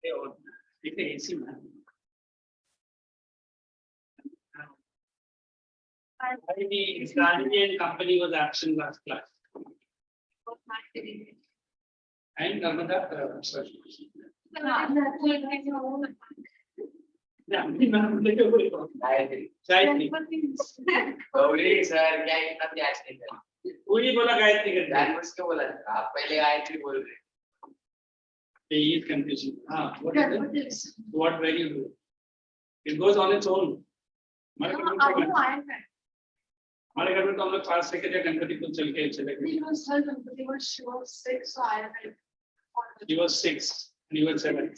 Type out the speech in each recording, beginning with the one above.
It's a AC man. The strategy and company was absent last class. And Narmada, sorry. Gayatri Gauri sir क्या इतना त्याग नहीं कर पूरी बोला गायत्री कर जानबूझ के बोला आप पहले गायत्री बोल रहे he is confusing what value do it goes on its own हमारे घर में तो हम लोग क्लास लेके जब गणपति को चल के चले गए he was 6 and you were 7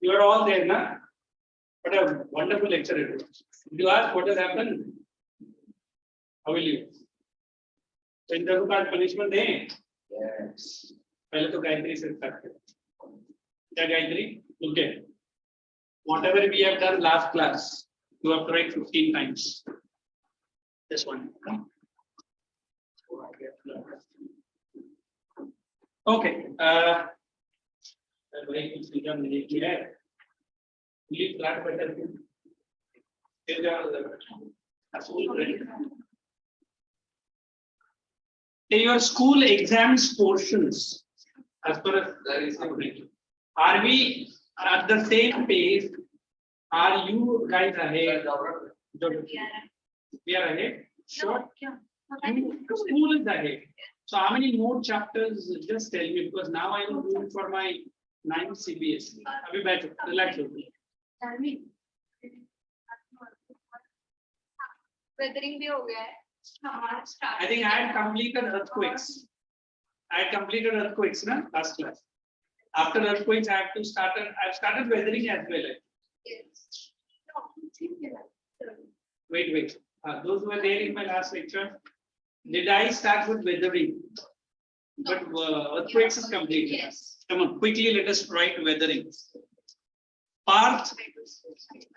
you are all there na what a wonderful lecture it was if you ask what has happened how will you so in the card punishment दें yes पहले तो गायत्री से start करें क्या Gayatri okay whatever we have done last class you have tried 15 times this one okay भाई कुछ नियम नहीं किया है प्लीज फ्लैट बेटर फिर your school exams portions as far as there is are we at the same pace are you guys ahead we are ahead sure school is ahead so how many more chapters just tell me because now I am doing for my 9th CBSE abhi baith relax ho weathering bhi ho gaya hai I think I had completed earthquakes na last class after earthquakes I have started weathering as well yes wait those who were there in my last lecture did I start with weathering but earthquakes is completed yes come on quickly let us write weathering Parth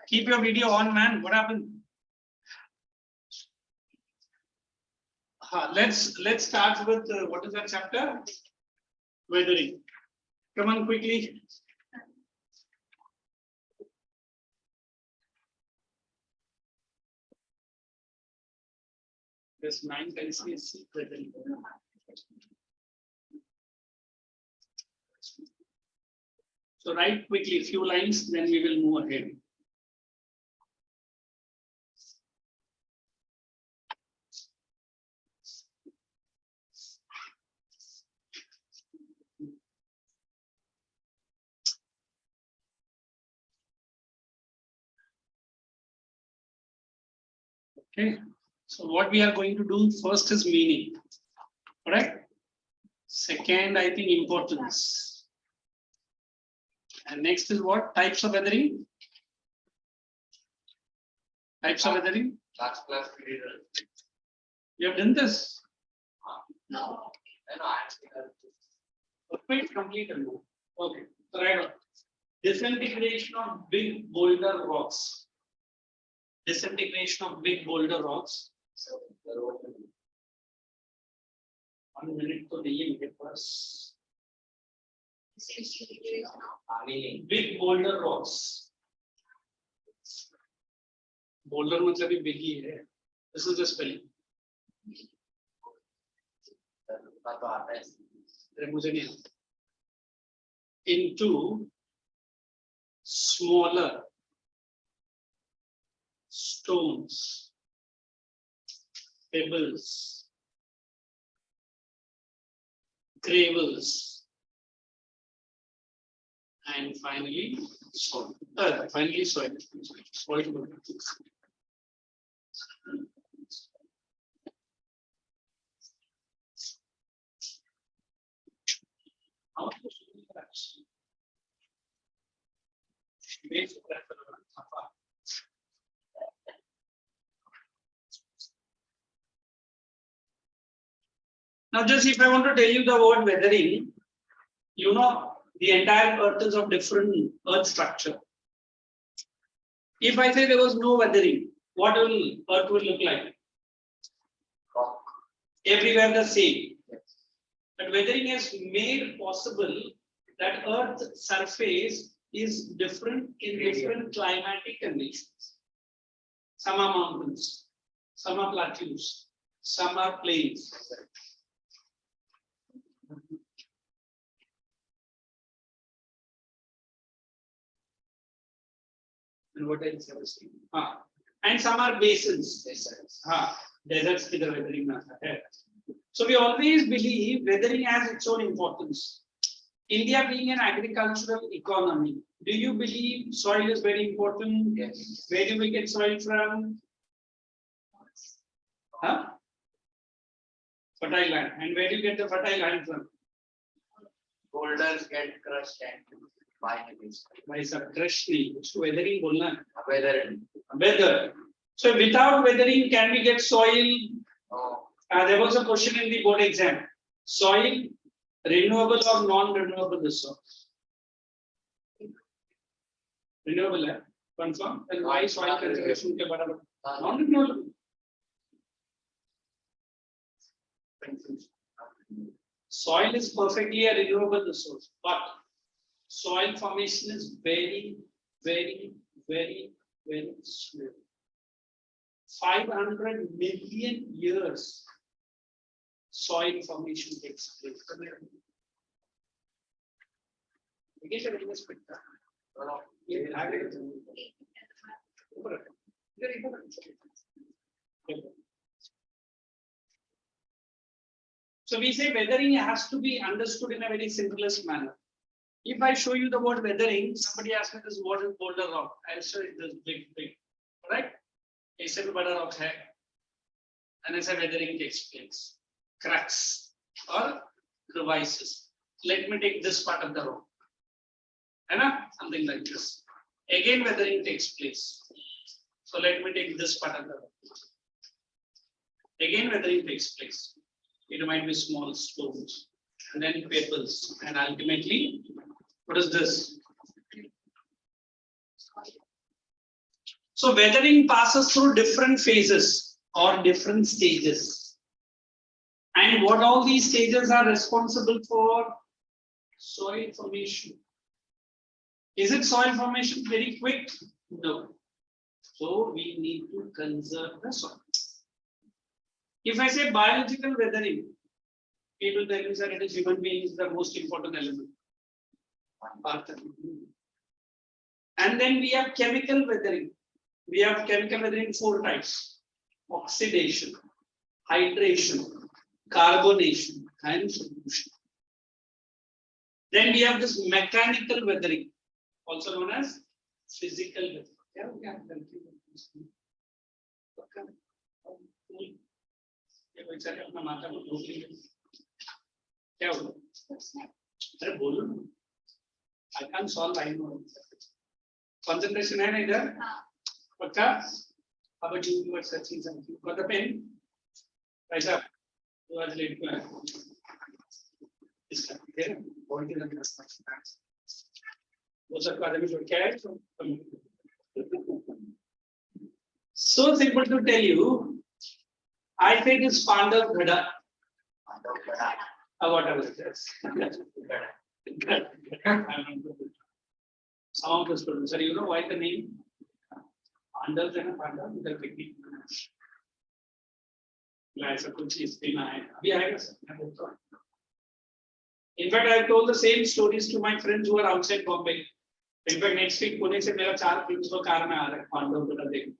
keep your video on man what happened let's start with what is that chapter weathering come on quickly this 9th ICSE weathering so write quickly few lines then we will move ahead okay so what we are going to do first is meaning correct second I think importance and next is what types of weathering last class we did you have done this no okay completed now okay so right on. Disintegration of big boulder rocks so there was 1 minute to the मेरे पास meaning big boulder rocks boulder मतलब भी big ही है this is the spelling तो आता है अरे मुझे नहीं आता into smaller stones pebbles gravels and finally soil soil how to do that basic now just if I want to tell you the word weathering you know the entire earth is of different earth structure if I say there was no weathering what will earth will look like rock everywhere the same But weathering has made possible that Earth's surface is different in different climatic conditions. Some are mountains, some are plateaus, some are plains. And what else have I seen? And some are basins. Deserts की तरह weathering आता है. So we always believe weathering has its own importance. India being an agricultural economy, do you believe soil is very important? Yes. Where do we get soil from? Fertile land. And where do you get the fertile land from? Boulders get crushed and by some crushed tree. So weathering बोलना है. weather. Weather. So without weathering, can we get soil? No. There was a question in the board exam. Soil, renewable or non-renewable resource? Renewable है. Confirm. Then why soil conservation के बराबर? Non-renewable. Soil is perfectly a renewable resource, but soil formation is very, very, very, very slow. 500 million years soil formation takes place. So we say weathering has to be understood in a very simplest manner. If I show you the word weathering, somebody asks me this what is boulder rock? I'll show you this big, right? ऐसे भी बड़ा rock है, and ऐसा weathering takes place. Cracks or crevices. Let me take this part of the rock. Something like this. Again, weathering takes place. So let me take this part of the rock. Again, weathering takes place. It might be small stones, and then pebbles, and ultimately, what is this? So weathering passes through different phases or different stages. And what all these stages are responsible for? Soil formation. Is it soil formation very quick? No. So we need to conserve the soil. If I say biological weathering, people tell me that it is human beings the most important element. And then we have chemical weathering. We have chemical weathering 4 types: oxidation, hydration, carbonation, and solution. Then we have this mechanical weathering, also known as physical weathering. अपना माथा को ढोक लिया क्या हुआ अरे बोलो ना I can't solve I know concentration है ना इधर पक्का अब you were searching something got the pen right up you are late इसका है ना बहुत ही लंबा वो सब आदमी जो क्या है so simple to tell you. I think it's Pandav Gada. Whatever it is. Some of the students, sir, you know why the name? Pandav and Pandav, the technique. ऐसा कुछ इसमें ना है अभी आएगा sir. In fact, I have told the same stories to my friends who are outside Bombay. In fact, next week Pune से मेरा 4 friends को कार में आ रहा है पांडव गढ़ा देखने.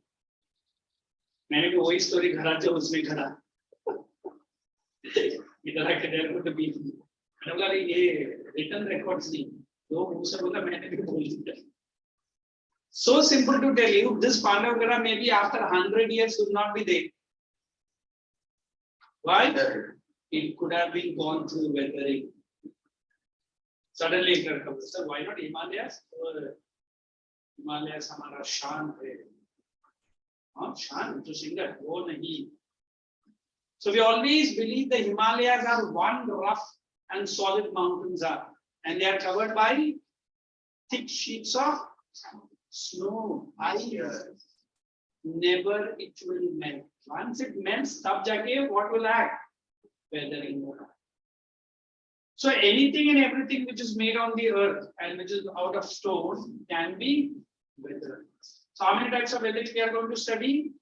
मैंने भी वही स्टोरी घरा जो उसमें घरा इधर आके देर को तो भी मैंने बोला ये रिटर्न रिकॉर्ड्स नहीं दो मुंह से बोला मैंने भी बोल दिया. So simple to tell you, this Pandavagara maybe after 100 years would not be there. Why? It could have been gone through weathering. Suddenly it comes. Sir, why not Himalayas? Himalayas हमारा शान है. शान तो सिंगर वो नहीं. So we always believe the Himalayas are one rough and solid mountains are, and they are covered by thick sheets of snow, ice. Never it will melt. Once it melts, tab jaake what will act? Weathering. So anything and everything which is made on the earth and which is out of stone can be weathered. So how many types of weathering we are going to study?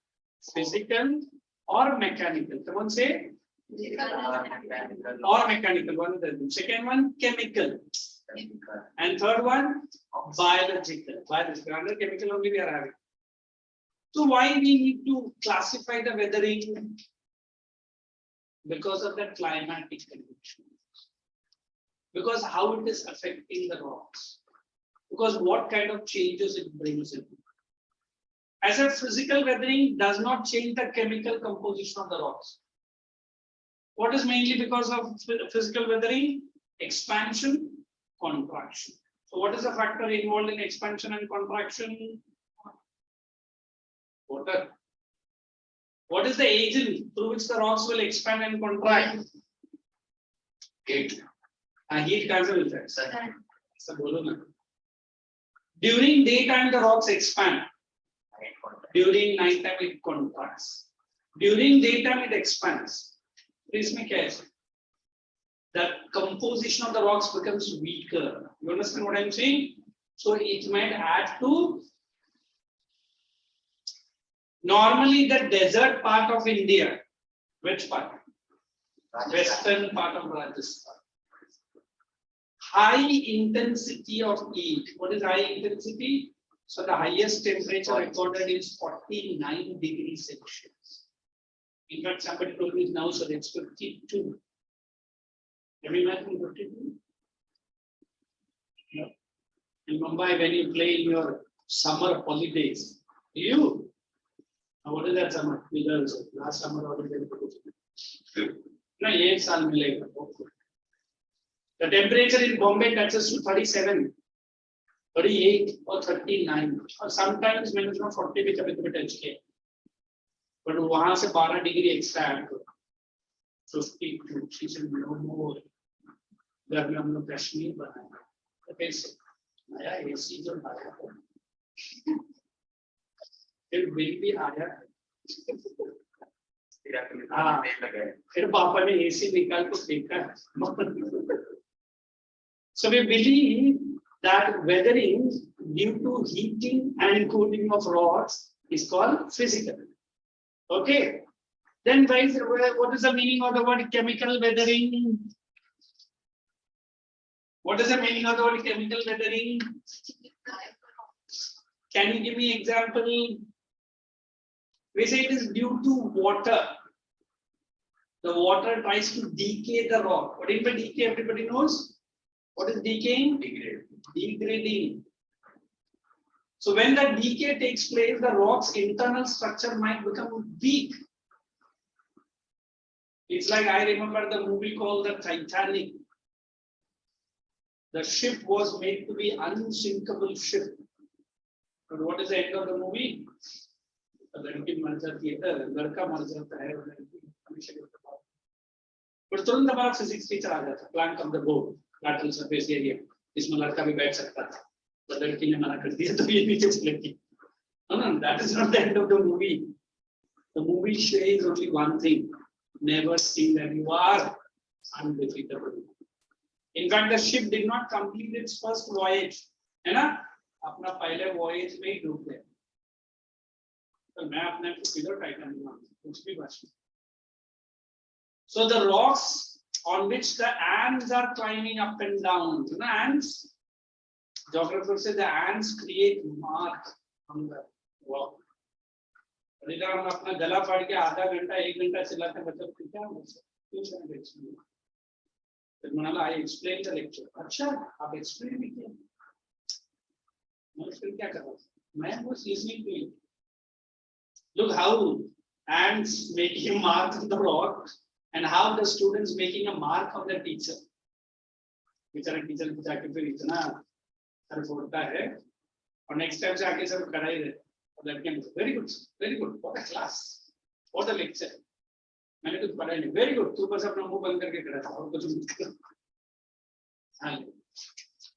Physical or mechanical. Someone say or mechanical. One of them. Second one, chemical. And third one, biological. Biological. Under chemical only we are having. So why we need to classify the weathering? Because of the climatic condition. Because how it is affecting the rocks. Because what kind of changes it brings in. As a physical weathering does not change the chemical composition of the rocks. What is mainly because of physical weathering? Expansion, contraction. So what is the factor involved in expansion and contraction? Water. What is the agent through which the rocks will expand and contract? Heat. Heat cancel effects. During daytime, the rocks expand. During nighttime, it contracts. During daytime, it expands. This means the composition of the rocks becomes weaker. You understand what I'm saying? So it might add to. Normally, the desert part of India, which part? Western part of Rajasthan. High intensity of heat. What is high intensity? So the highest temperature recorded is 49 degrees Celsius. In fact, somebody told me now, so it's 52. Have you imagined 52? No. In Mumbai, when you play in your summer holidays, you. What is that summer? Last summer holiday. No, 8 saal milega. The temperature in Bombay touches to 37, 38 or 39 or sometimes minimum 40 भी कभी-कभी touch किया. But वहाँ से 12 degree extra add करो. 52, she said no more. घर में हम लोग कश्मीर बनाए. तो कैसे? नया AC जो लाया है. फिर बिल भी आया. हाँ. फिर पापा ने AC निकाल को फेंका. So we believe that weathering due to heating and cooling of rocks is called physical. Okay. Then guys, what is the meaning of the word chemical weathering? What is the meaning of the word chemical weathering? Can you give me example? We say it is due to water. The water tries to decay the rock. What is by decay? Everybody knows. What is decaying? Degrading. So when the decay takes place, the rock's internal structure might become weak. It's like I remember the movie called The Titanic. The ship was made to be unsinkable ship. But what is the end of the movie? लड़की मर जाती है, लड़का मर जाता है, पर तुरंत हमारा फिजिक्स टीचर आ जाता है, plant of the board, lateral surface area, इसमें लड़का भी बैठ सकता था, तो लड़की ने मना कर दिया, तो ये नीचे चलेगी. No, that is not the end of the movie. The movie says only one thing: never think that you are undefeatable. In fact, the ship did not complete its first voyage, है ना? अपना पहले voyage में ही डूब गया. तो मैं अपने को किधर टाइटैनिक मानता हूँ, कुछ भी बात नहीं. So the rocks on which the ants are climbing up and down, you know, ants. Geographers say the ants create mark on the rock. इधर हम अपना गला फाड़ के आधा घंटा 1 घंटा चिल्लाते मतलब क्या होता है? फिर मनाला I explain the lecture. अच्छा आप explain भी किया. मैं फिर क्या कर रहा हूँ? मैं बस listening to you. Look how ants making a mark on the rock and how the students making a mark on the teacher. बेचारा टीचर को जाके फिर इतना सर फोड़ता है और नेक्स्ट टाइम से आके सब खड़ा ही रहता है और लड़कियां very good what a class what a lecture. मैंने कुछ पढ़ा नहीं, वेरी गुड, तू बस अपना मुंह बंद करके खड़ा था और कुछ मत कर.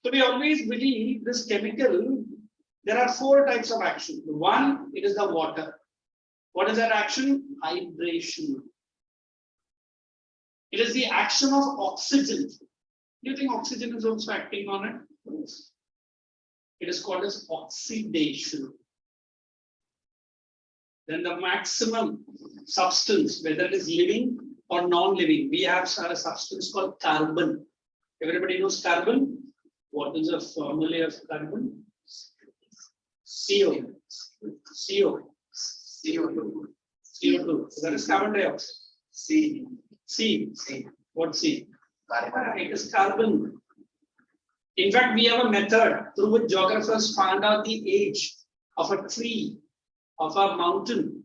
So we always believe this chemical, there are 4 types of action. One, it is the water. What is that action? Hydration. It is the action of oxygen. Do you think oxygen is also acting on it? Yes. It is called as oxidation. Then the maximum substance, whether it is living or non-living, we have a substance called carbon. Everybody knows carbon? What is the formula of carbon? CO. CO2. So that is carbon dioxide. C. What C? It is carbon. In fact, we have a method through which geographers found out the age of a tree, of a mountain,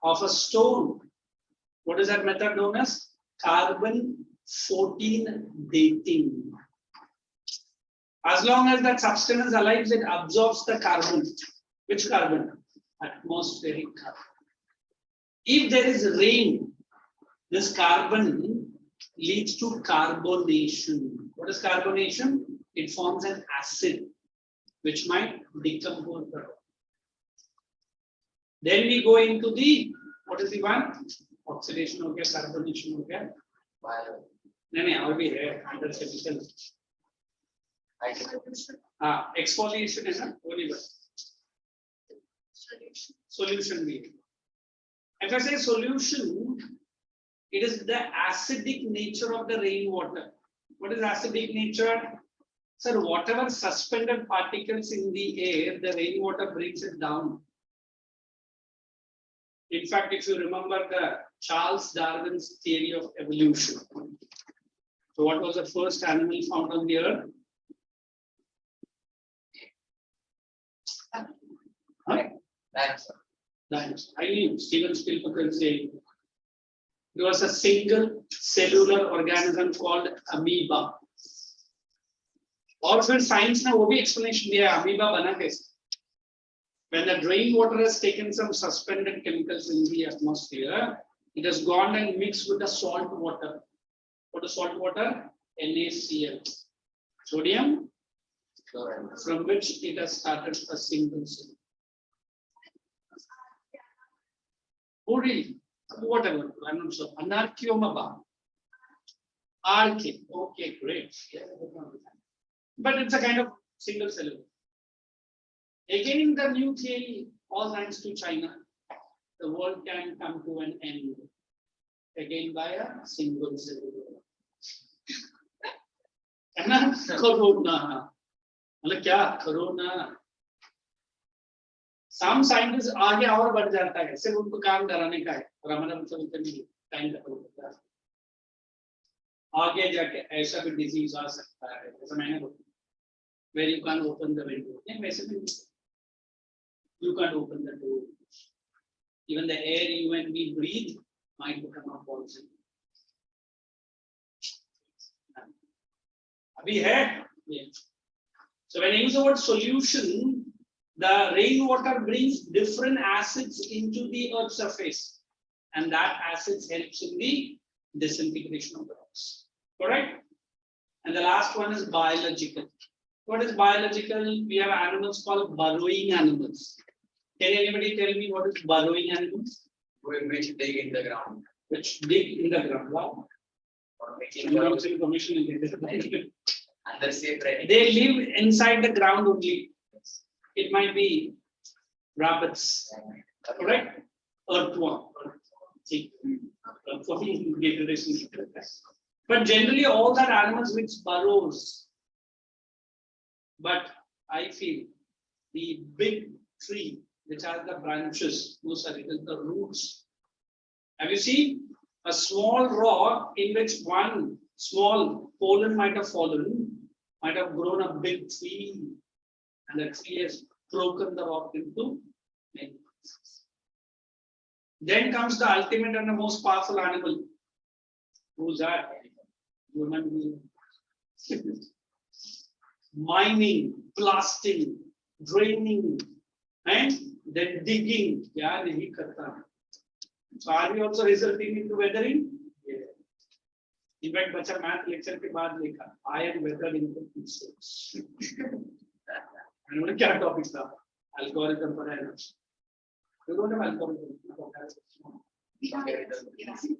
of a stone. What is that method known as? Carbon 14 dating. As long as that substance is alive, it absorbs the carbon. Which carbon? Atmospheric carbon. If there is rain, this carbon leads to carbonation. What is carbonation? It forms an acid which might decompose the rock. Then we go into the, what is the one? Oxidation, okay, carbonation, okay. No, I'll be here under chemical. Exfoliation is a only one. Solution we. If I say solution, it is the acidic nature of the rainwater. What is acidic nature? Sir, whatever suspended particles in the air, the rainwater brings it down. In fact, if you remember the Charles Darwin's theory of evolution. So what was the first animal found on the earth? Dinosaur. I knew Stephen Spielberg will say there was a single cellular organism called amoeba. और फिर science ने वो भी explanation दिया है amoeba बना कैसे? When the rainwater has taken some suspended chemicals in the atmosphere, it has gone and mixed with the salt water. What is salt water? NaCl. Sodium, from which it has started a single cell. Oh, really? Whatever, I'm not sure. Anarchiomaba. Arche. Okay, great. Yeah, but it's a kind of single cellular. Again, the new theory, all thanks to China, the world can come to an end. Again, by a single cellular. Corona. Corona. Some scientists आगे और बढ़ जाता है, सिर्फ उनको काम कराने का है, और हमारा मतलब इतना नहीं टाइम खत्म होता है। आगे जाके ऐसा भी डिजीज आ सकता है, जैसा मैंने बोला, where you can't open the window, नहीं वैसे भी you can't open the door, even the air you and we breathe might become a poison. अभी है, so when I use the word solution, the rainwater brings different acids into the earth's surface, and that acids helps in the disintegration of the rocks. Correct? And the last one is biological. What is biological? We have animals called burrowing animals. Can anybody tell me what is burrowing animals? Which dig in the ground. Which dig in the ground. Wow. Or making they live inside the ground only. It might be rabbits, correct? Earthworm. But generally, all that animals which burrows. But I feel the big tree which has the branches, no sorry, it is the roots. Have you seen a small rock in which one small pollen might have fallen, might have grown a big tree, and the tree has broken the rock into many pieces. Then comes the ultimate and the most powerful animal. Who's that? Human being. Mining, blasting, draining, and then digging. Yeah, so are we also resulting into weathering? Yeah. In fact, बच्चा math lecture के बाद लिखा, I am weathered into pieces. And what क्या topic था? Algorithm for energy. You don't have algorithm.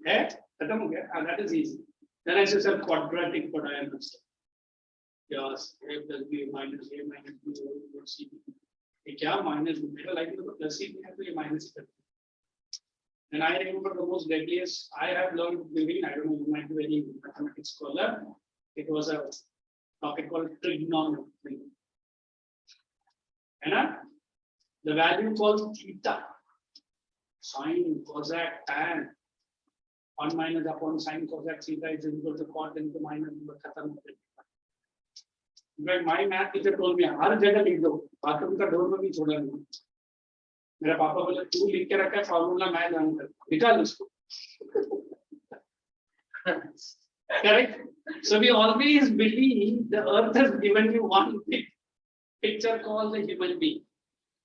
है? खत्म हो गया? That is easy. Then I say, sir, quadratic, but I understand. Yes, A plus B minus A minus B over C. क्या minus मेरा like तो plus C में है तो ये minus करते हैं. And I remember the most deadliest I have learned maybe I don't know you might be very mathematics scholar. It was a topic called trigonometry. And the value called theta, sine, cosec, tan, 1 minus upon sine cosec theta is equal to cot into minus खत्म. In fact, my math teacher told me हर जगह लिख दो, bathroom का door में भी छोड़ा नहीं. मेरा पापा बोले तू लिख के रखा है फॉर्मूला मैं जानता हूँ, निकाल उसको. Correct. So we always believe the earth has given you one big picture called the human being.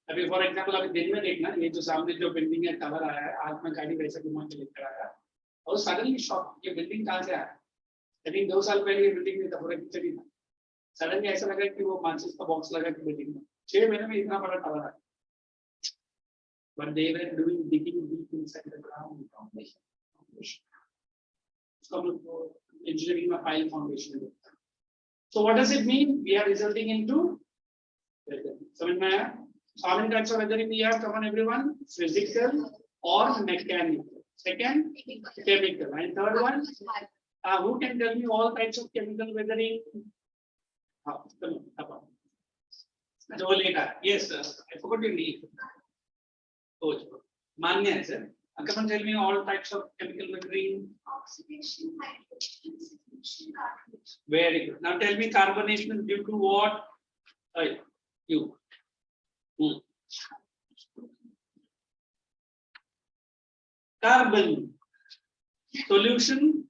अभी फॉर एग्जाम्पल अभी दिन में देखना ये जो सामने जो बिल्डिंग है टावर आया है आज मैं गाड़ी वैसे घुमा के लेकर आया और सडनली शॉक ये बिल्डिंग कहाँ से आया. लेकिन 2 साल पहले ये बिल्डिंग नहीं था पूरा पिक्चर ही था. सडनली ऐसा लगा कि वो माचिस का बॉक्स लगा के बिल्डिंग में 6 महीने में इतना बड़ा टावर आया. But they were doing digging deep inside the ground foundation. Engineering में pile foundation. So what does it mean? We are resulting into समझ में आया? How many types of weathering we have? Come on, everyone. Physical or mechanical. Second, chemical. And third one, who can tell me all types of chemical weathering? Come on. Yes, sir. I forgot your name. Oh, Manya, sir. Come on, tell me all types of chemical weathering. Oxidation, hydration, substitution, carbonation. Very good. Now tell me carbonation is due to what? You. Carbon. Solution.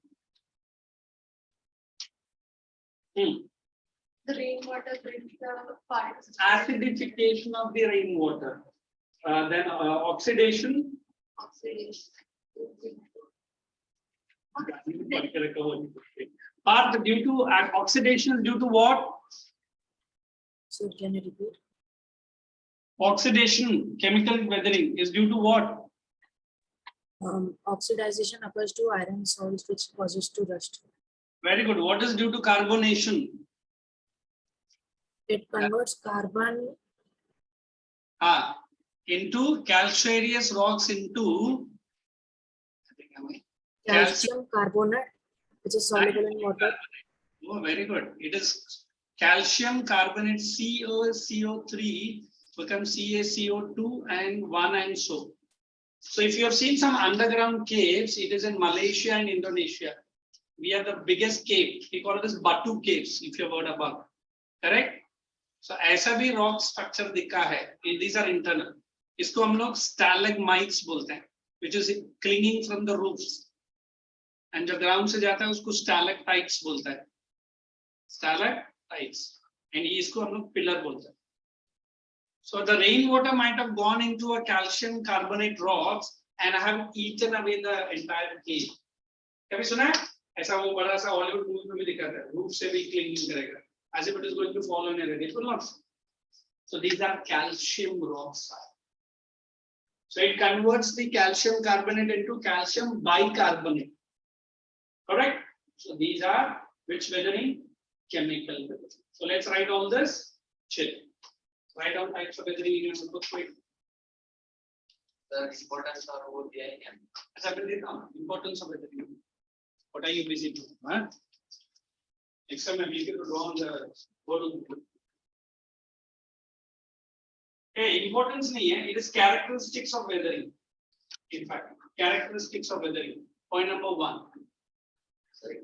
The rainwater brings the particles. Acidification of the rainwater. Then oxidation. Oxidation. Part due to oxidation is due to what? So can you repeat? Oxidation, chemical weathering is due to what? Oxidization occurs to iron salts which causes to rust. Very good. What is due to carbonation? It converts carbon Into calcareous rocks into calcium carbonate, which is soluble in water. Oh, very good. It is calcium carbonate CO3 becomes CaCO2 and 1 and so. So if you have seen some underground caves, it is in Malaysia and Indonesia. We are the biggest cave. We call it as Batu caves, if you have heard about. Correct? So ऐसा भी rock structure दिखा है. These are internal. इसको हम लोग stalagmites बोलते हैं, which is clinging from the roofs. And जो ground से जाता है उसको stalactites बोलता है. Stalactites. And इसको हम लोग pillar बोलते हैं. So the rainwater might have gone into a calcium carbonate rocks and have eaten away the entire cave. कभी सुना है? ऐसा वो बड़ा सा Hollywood movie में भी दिखाता है. Roof से भी clinging करेगा. As if it is going to fall on your head. It will not. So these are calcium rocks. So it converts the calcium carbonate into calcium bicarbonate. Correct? So these are which weathering? Chemical weathering. So let's write all this. Chill. Write down types of weathering in your notebook. Quick. The importance of both the Importance of weathering. What are you busy doing? Huh? Next time I make it to draw on the board. Hey, importance nahi hai. It is characteristics of weathering. In fact, characteristics of weathering. Point number 1. Sorry.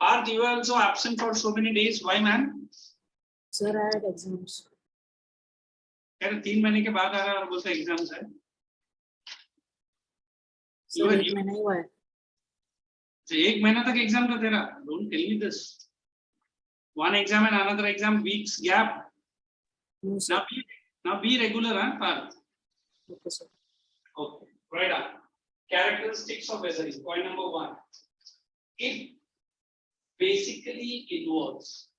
Are you also absent for so many days? Why, man? Sir, I had exams. यार 3 महीने के बाद आ रहा है और बोलते exams है. Sir, एक महीना ही हुआ है. So 1 महीना तक एग्जाम था तेरा. Don't tell me this. One exam and another exam, weeks gap. No, sir. Now be regular, huh, Parth? Okay, sir. Okay, right on. Characteristics of weathering. Point number 1. It basically involves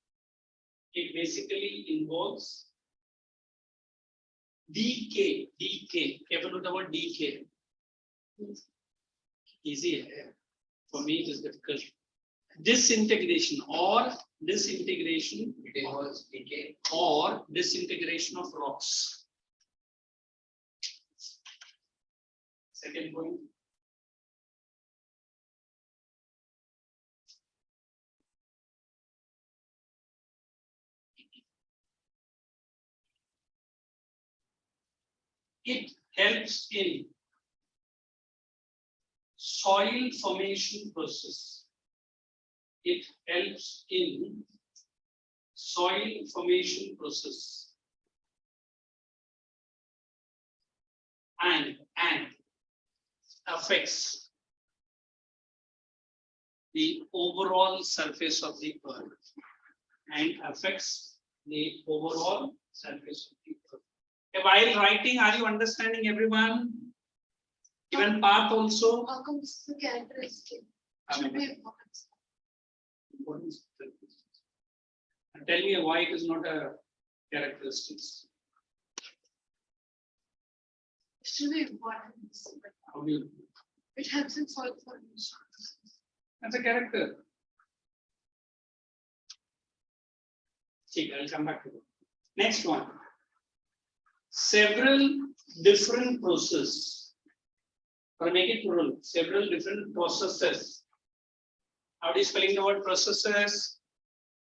decay. Careful with the word decay. Easy. For me, it is difficult. disintegration or disintegration It involves decay. or disintegration of rocks. Second point. It helps in soil formation process. It helps in soil formation process and affects the overall surface of the earth and affects the overall surface of the earth. While writing, are you understanding everyone? Even Path also. How come this is a characteristic? I Should mean, be important. what is it? And tell me why it is not a characteristic. It should be important. How do you? It helps in soil formation. That's a character. See, I'll come back to it. Next one. Several different processes. Or make it plural. Several different processes. How do you spelling the word processes?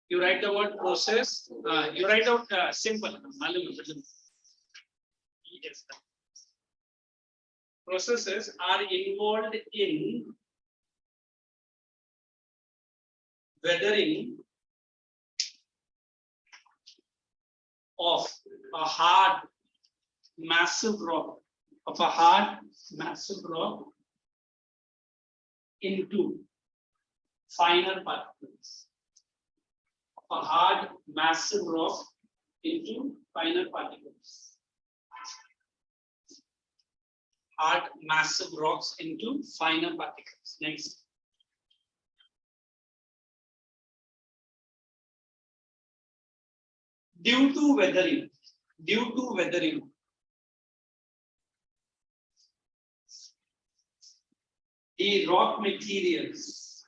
You write the word process. You write out simple. Yes. Processes are involved in weathering of a hard, massive rock, into finer particles. A hard, massive rock into finer particles. Hard, massive rocks into finer particles. Next. Due to weathering, the rock materials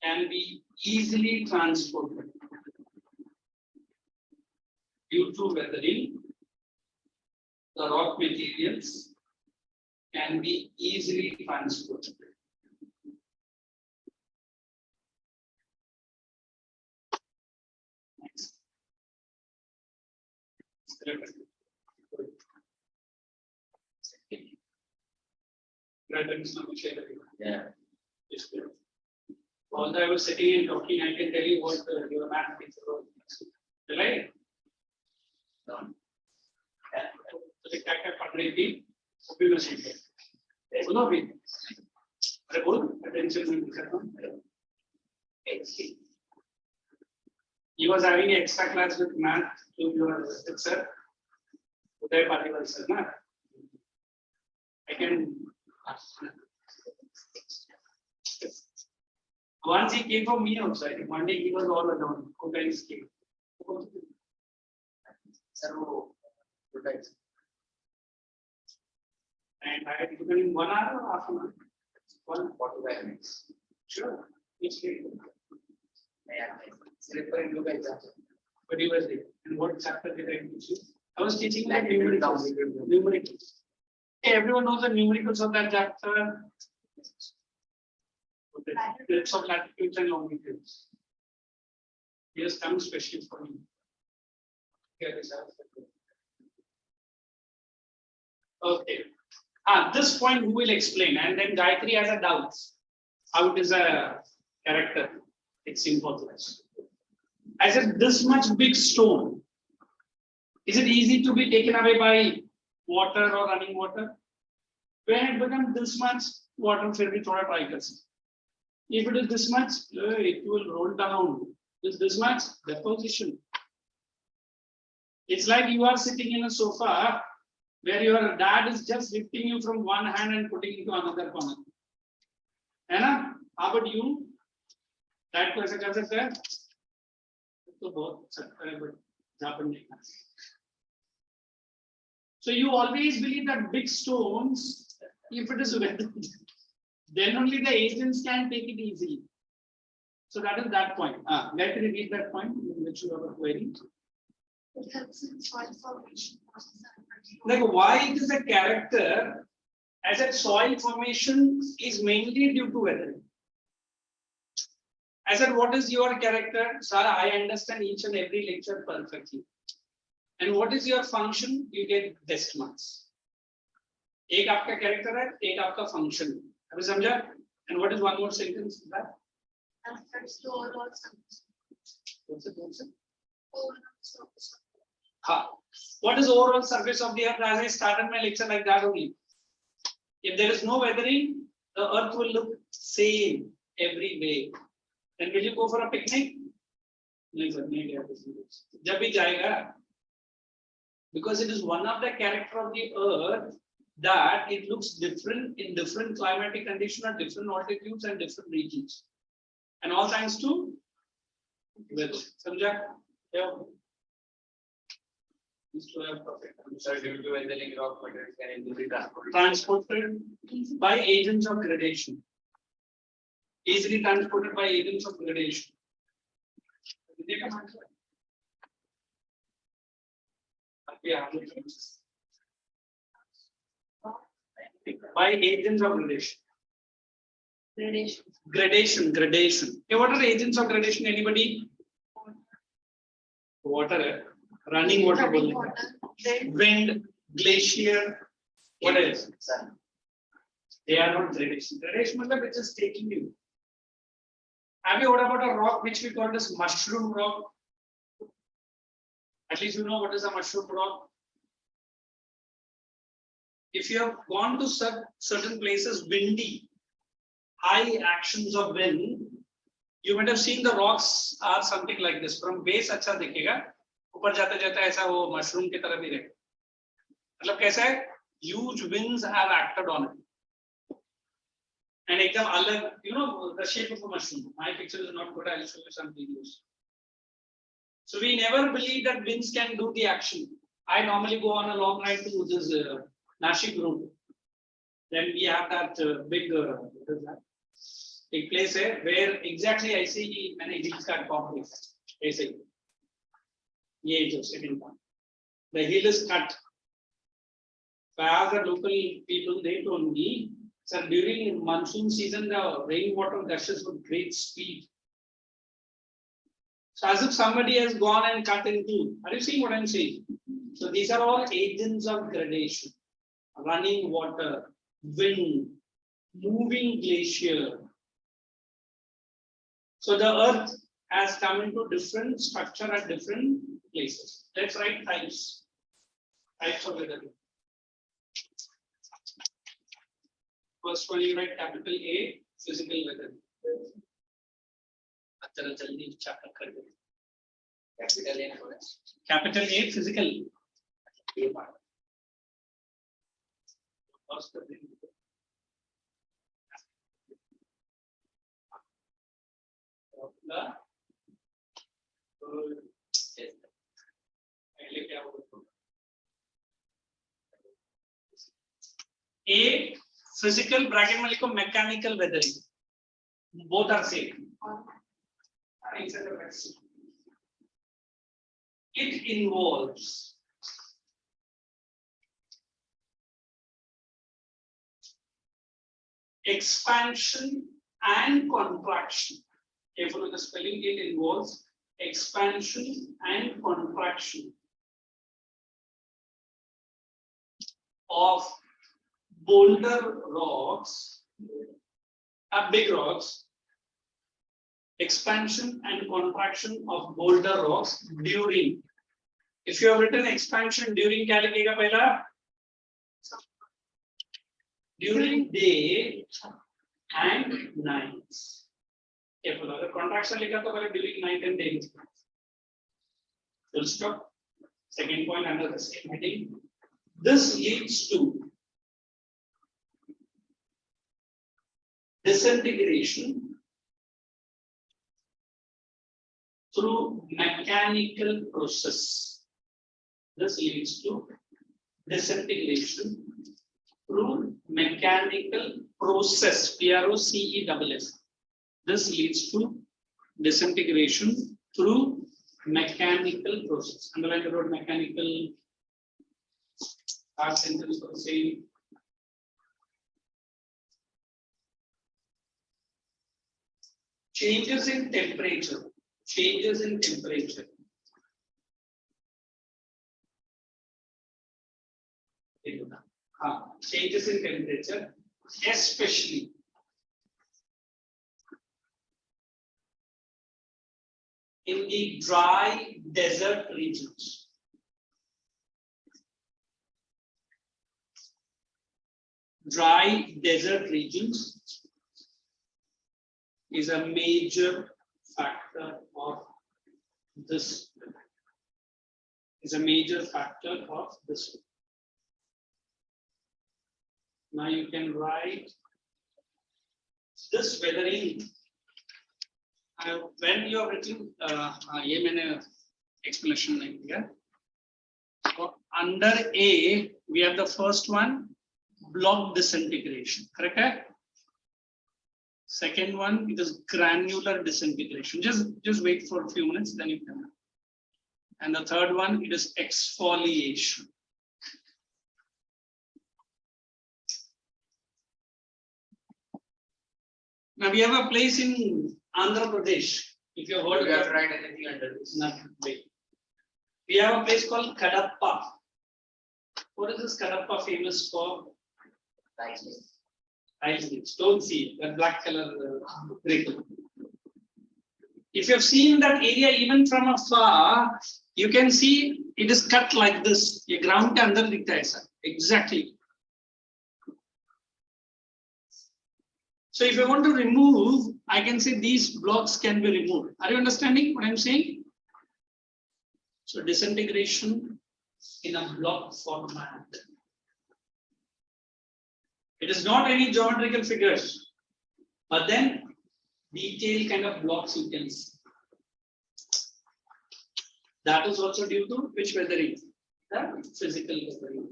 can be easily transported. Due to weathering, the rock materials can be easily transported. Next. Yeah. Although I was sitting and talking, I can tell you what your math teacher wrote. Right? No. He was having an extra class with math to your sir. Uday Paliwal sir, na? I can. Once he came from me also. I think one day he was all alone. Uday came. And I had given him 1 hour or half an hour. 1:45 minutes. Sure. Each day. Yeah. Slipper into the exam. But he was there. And what chapter did I teach you? I was teaching the Like it will down, numericals. it will down. Numericals. Hey, everyone knows the numericals of that chapter. Okay. It's of latitudes and longitudes. He has come specially for me. Here is our- Okay. This point who will explain, and then Gayatri has a doubt how it is a character. It's important. I said this much big stone. Is it easy to be taken away by water or running water? When it becomes this much, water will be thrown at us. If it is this much, it will roll down. This much deposition. It's like you are sitting in a sofa where your dad is just lifting you from one hand and putting into another corner. How about you? Dad को ऐसा कर सकते हैं? तो बहुत सकता है, but जापन नहीं कर सकते. So you always believe that big stones If it is weathered, then only the agents can take it easily. So that is that point. Let me repeat that point in which you have a query. It helps in soil formation process and Like why it is a character, as a soil formation is mainly due to weathering. I said, what is your character? Sir, I understand each and every lecture perfectly. And what is your function? You get best marks. एक आपका character है, एक आपका function है. अभी समझा? And what is one more sentence? and affects the overall surface. What's it? Overall surface. What is overall surface of the earth? As I started my lecture like that only. If there is no weathering, the earth will look same every way. Then will you go for a picnic? नहीं sir, नहीं गया किसी दिन. जब भी जाएगा, because it is one of the character of the earth that it looks different in different climatic conditions at different altitudes and different regions, and all thanks to weather. समझा? Yeah. Sir, due to weathering, rock materials can easily Transported by agents of gradation. Easily transported by agents of gradation. By agents of gradation. Gradation. Okay, what are the agents of gradation? Anybody? Water, running water, wind, glacier. What else? They are not gradation. Gradation means it is taking you. Have you heard about a rock which we call as mushroom rock? At least you know what is a mushroom rock. If you have gone to certain places windy, high actions of wind, you might have seen the rocks are something like this. From base अच्छा दिखेगा, ऊपर जाते जाते ऐसा वो mushroom की तरह भी रहेगा. मतलब कैसा है? Huge winds have acted on it. And एकदम अलग, you know, the shape of a mushroom. My picture is not good. I'll show you some videos. So we never believe that winds can do the action. I normally go on a long ride to this Nashik route. Then we have that big what is that? Big place where exactly I see many hills cut complex. ऐसे ये जो second one. The hill is cut. As the local people, they told me, sir, during monsoon season, the rainwater gushes with great speed. So as if somebody has gone and cut in two. Are you seeing what I'm saying? So these are all agents of gradation. Running water, wind, moving glacier. So the earth has come into different structure at different places. Let's write types. Types of weather. First one you write capital A, physical weather. Capital A, physical. A physical bracket में लिखो mechanical weathering. Both are same. It involves expansion and contraction. Careful with the spelling. It involves expansion and contraction of boulder rocks, big rocks, expansion and contraction of boulder rocks during. If you have written expansion during, क्या लिखेगा पहला? During day and nights. Careful, अगर contraction लिखा तो पहले during night and day. Full stop. Second point under the same heading. This leads to disintegration through mechanical process. This leads to disintegration through mechanical process, PROCESS. This leads to disintegration through mechanical process. Underline the word mechanical. Our sentence for the same. Changes in temperature. Changes in temperature. Changes in temperature, especially in the dry desert regions. Dry desert regions is a major factor of this. Is a major factor of this. Now you can write this weathering. When you are written, explanation here. So under A, we have the first one, block disintegration. Correct? Second one, it is granular disintegration. Just wait for a few minutes, then you can. And the third one, it is exfoliation. Now we have a place in Andhra Pradesh. If you have heard, You have tried anything under this? nothing. We have a place called Kadapa. What is this Kadapa famous for? Ice. Don't see it, that black color brick. If you have seen that area even from afar, you can see it is cut like this. ये ground के अंदर दिखता है ऐसा. Exactly. So if I want to remove, I can say these blocks can be removed. Are you understanding what I'm saying? So disintegration in a block format. It is not any geometrical figures, but then detailed kind of blocks you can see. That is also due to which weathering? The physical weathering.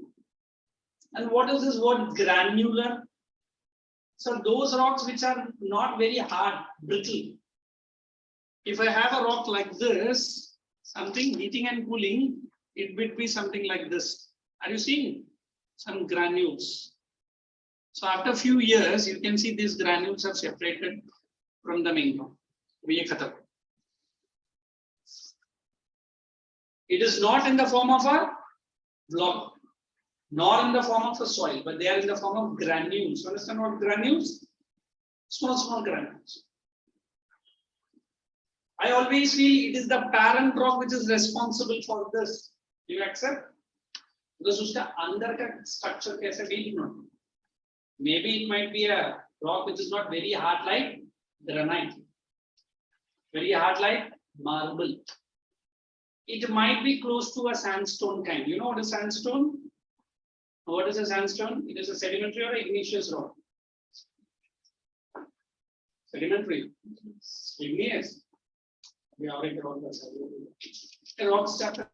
And what is this word granular? So those rocks which are not very hard, brittle. If I have a rock like this, something heating and cooling, it would be something like this. Are you seeing? Some granules. So after a few years, you can see these granules have separated from the main rock. It is not in the form of a block, nor in the form of a soil, but they are in the form of granules. You understand what granules? Small granules. I always feel it is the parent rock which is responsible for this. Do you accept? Because uska andar ka structure kaise we don't know. Maybe it might be a rock which is not very hard like granite, very hard like marble. It might be close to a sandstone kind. You know what is sandstone? What is a sandstone? It is a sedimentary or igneous rock. Sedimentary. Igneous. We already wrote that. Rocks chapter.